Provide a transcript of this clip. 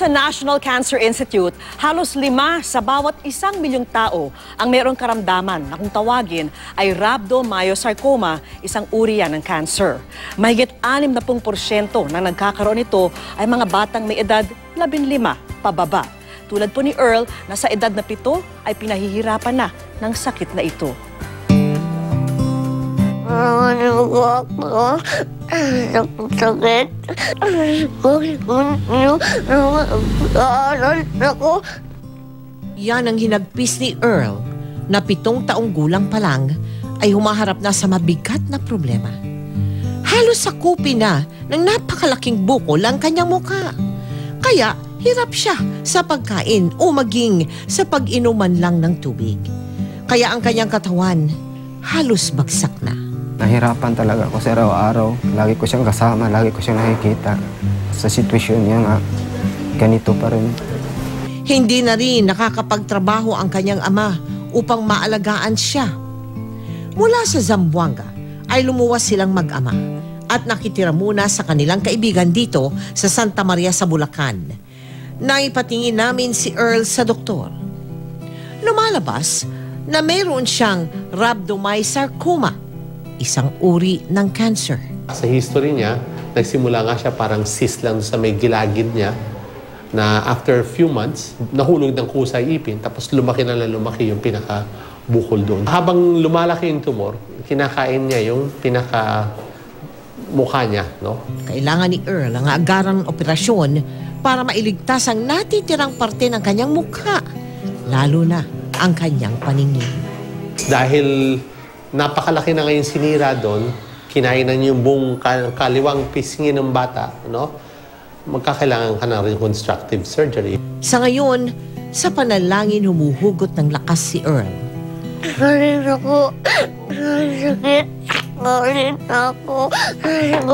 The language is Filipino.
sa National Cancer Institute, halos 5 sa bawat 1,000,000 tao ang mayroong karamdaman na kung tawagin ay rhabdomyosarcoma, isang uri yan ng cancer. Mahigit 60% na nagkakaroon nito ay mga batang may edad 15 pababa. Tulad po ni Earl na sa edad na 7 ay pinahihirapan na ng sakit na ito. Yan ang hinagpis ni Earl na 7 taong gulang pa lang ay humaharap na sa mabigat na problema. Halos sakupin na ng napakalaking bukol ang kanyang mukha. Kaya hirap siya sa pagkain o maging sa pag-inuman lang ng tubig. Kaya ang kanyang katawan halos bagsak na. Nahirapan talaga ako sa araw-araw. Lagi ko siyang kasama, lagi ko siyang nakikita. Sa sitwasyon niya nga, ganito pa rin. Hindi na rin nakakapagtrabaho ang kanyang ama upang maalagaan siya. Mula sa Zamboanga ay lumuwas silang mag-ama at nakitira muna sa kanilang kaibigan dito sa Santa Maria sa Bulacan. Naipatingin namin si Earl sa doktor. Lumalabas na mayroon siyang rhabdomyosarcoma, isang uri ng cancer. Sa history niya, nagsimula nga siya parang cyst lang sa may gilagid niya na after a few months, nahulog ng kusay ipin tapos lumaki na lumaki yung pinaka-bukol doon. Habang lumalaki yung tumor, kinakain niya yung pinaka-mukha niya. No? Kailangan ni Earl ang agarang operasyon para mailigtas ang natitirang parte ng kanyang mukha, lalo na ang kanyang paningin. Dahil napakalaki na ngayon sinira doon, kinainan yung buong kaliwang pisngi ng bata, no? Magkakailangan ka ng reconstructive surgery. Sa ngayon, sa panalangin humuhugot ng lakas si Earl. Galing ako. Sakit. Galing ako. Galing